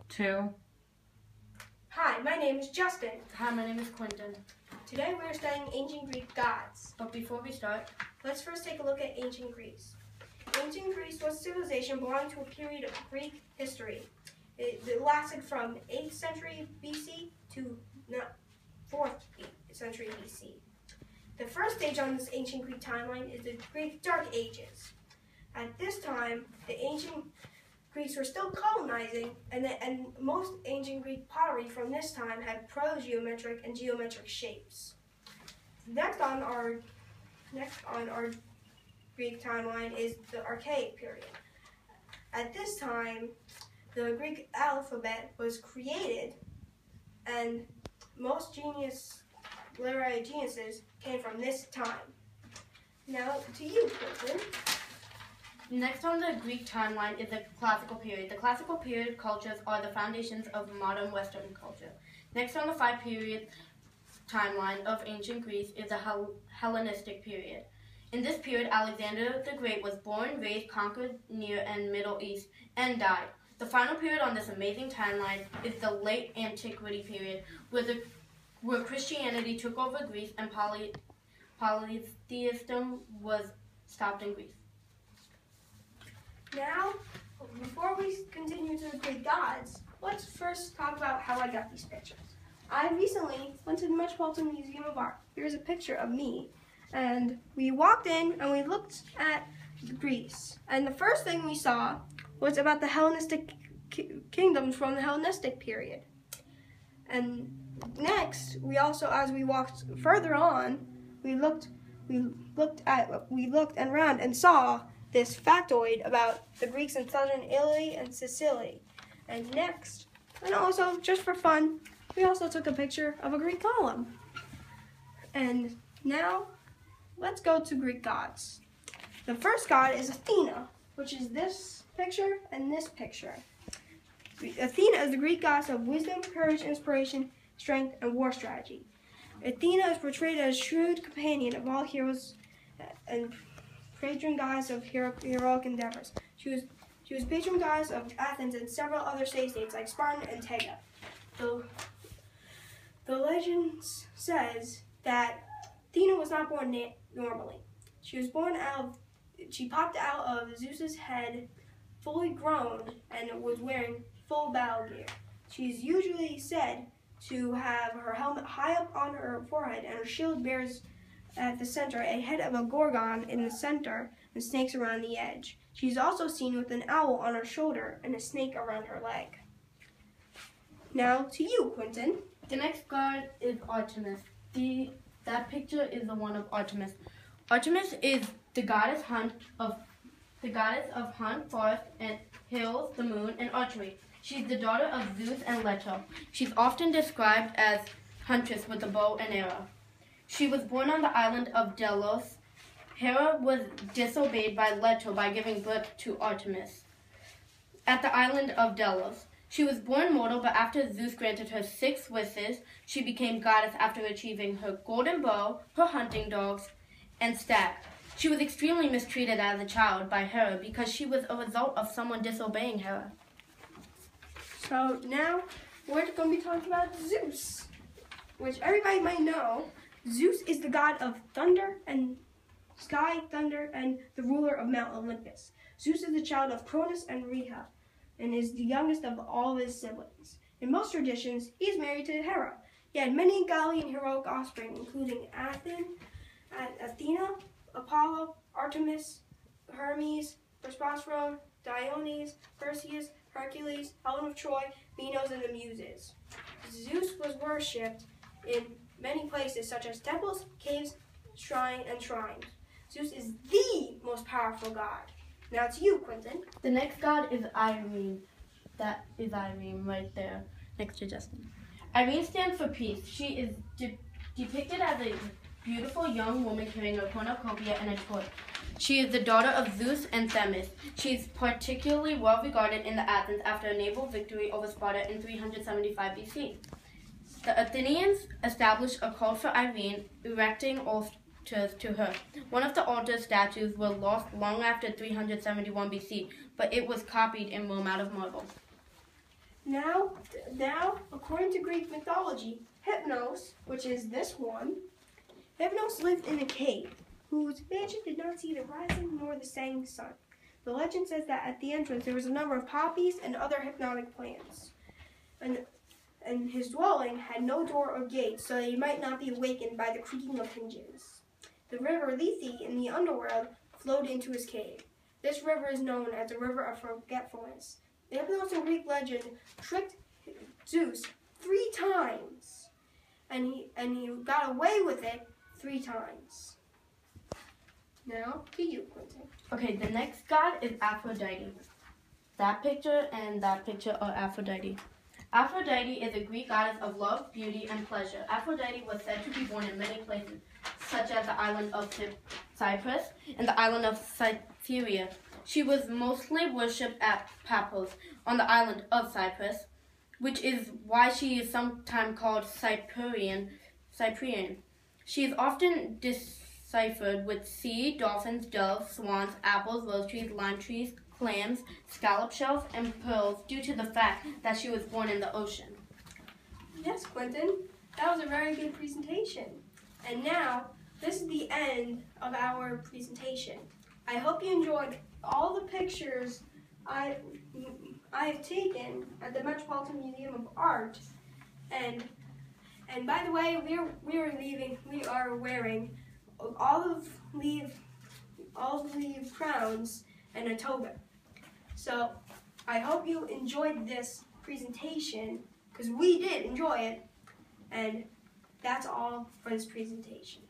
2. Hi, my name is Justin. Hi, my name is Quintin. Today we are studying ancient Greek gods. But before we start, let's first take a look at ancient Greece. Ancient Greece was a civilization belonging to a period of Greek history. It lasted from 8th century BC to 4th century BC. The first stage on this ancient Greek timeline is the Greek Dark Ages. At this time, the ancient Greeks were still colonizing, and most ancient Greek pottery from this time had proto-geometric and geometric shapes. Next on our Greek timeline is the Archaic period. At this time, the Greek alphabet was created, and most literary geniuses came from this time. Now to you, Quintin. Next on the Greek timeline is the Classical period. The Classical period cultures are the foundations of modern Western culture. Next on the 5-period timeline of ancient Greece is the Hellenistic period. In this period, Alexander the Great was born, raised, conquered Near and Middle East, and died. The final period on this amazing timeline is the Late Antiquity period, where Christianity took over Greece and polytheism was stopped in Greece. Now, before we continue to the Greek gods, let's first talk about how I got these pictures. I recently went to the Metropolitan Museum of Art. Here's a picture of me. And we walked in and we looked at Greece. And the first thing we saw was about the Hellenistic kingdoms from the Hellenistic period. And next, we also, as we walked further on, we looked around and saw this factoid about the Greeks in southern Italy and Sicily. And next, and also just for fun, we also took a picture of a Greek column. And now, let's go to Greek gods. The first god is Athena, which is this picture and this picture. Athena is the Greek goddess of wisdom, courage, inspiration, strength, and war strategy. Athena is portrayed as shrewd companion of all heroes and patron goddess of heroic endeavors. She was patron goddess of Athens and several other city-states like Sparta and Tega. The legend says that Athena was not born normally. She popped out of Zeus's head fully grown and was wearing full battle gear. She's usually said to have her helmet high up on her forehead, and her shield bears at the center a head of a gorgon in the center and snakes around the edge. She's also seen with an owl on her shoulder and a snake around her leg. Now to you, Quintin. The next god is Artemis. That picture is the one of Artemis. Artemis is the goddess of hunt, forest, and hills, the moon, and archery. She's the daughter of Zeus and Leto. She's often described as huntress with a bow and arrow. She was born on the island of Delos. Hera was disobeyed by Leto by giving birth to Artemis at the island of Delos. She was born mortal, but after Zeus granted her 6 wishes, she became goddess after achieving her golden bow, her hunting dogs, and staff. She was extremely mistreated as a child by Hera because she was a result of someone disobeying Hera. So now we're going to be talking about Zeus, which everybody might know. Zeus is the god of thunder and sky, thunder, and the ruler of Mount Olympus. Zeus is the child of Cronus and Rhea, and is the youngest of all of his siblings. In most traditions, he is married to Hera. He had many godly and heroic offspring, including Athena, Apollo, Artemis, Hermes, Proserpine, Diomedes, Perseus, Hercules, Helen of Troy, Minos, and the Muses. Zeus was worshipped in many places, such as temples, caves, shrines. Zeus is the most powerful god. Now to you, Quintin. The next god is Irene. That is Irene right there, next to Justin. Irene stands for peace. She is depicted as a beautiful young woman carrying a cornucopia and a torch. She is the daughter of Zeus and Themis. She is particularly well regarded in the Athens after a naval victory over Sparta in 375 BC. The Athenians established a cult for Irene, erecting altars to her. One of the altar statues was lost long after 371 BC, but it was copied in Rome out of marble. Now, according to Greek mythology, Hypnos, which is this one, Hypnos lived in a cave, whose mansion did not see the rising nor the setting sun. The legend says that at the entrance there was a number of poppies and other hypnotic plants. And his dwelling had no door or gate, so that he might not be awakened by the creaking of hinges. The river Lethe in the underworld flowed into his cave. This river is known as the River of Forgetfulness. The Hypnos in Greek legend tricked Zeus 3 times, and he got away with it 3 times. Now to you, Quintin. Okay, the next god is Aphrodite. That picture and that picture are Aphrodite. Aphrodite is a Greek goddess of love, beauty, and pleasure. Aphrodite was said to be born in many places, such as the island of Cyprus and the island of Cytherea. She was mostly worshipped at Paphos on the island of Cyprus, which is why she is sometimes called Cyprian. She is often deciphered with sea, dolphins, doves, swans, apples, rose trees, lime trees, clams, scallop shells, and pearls due to the fact that she was born in the ocean. Yes, Quintin, that was a very good presentation. And now, this is the end of our presentation. I hope you enjoyed all the pictures I have taken at the Metropolitan Museum of Art. And by the way, we are wearing olive leaf crowns and a toga. So I hope you enjoyed this presentation, because we did enjoy it, and that's all for this presentation.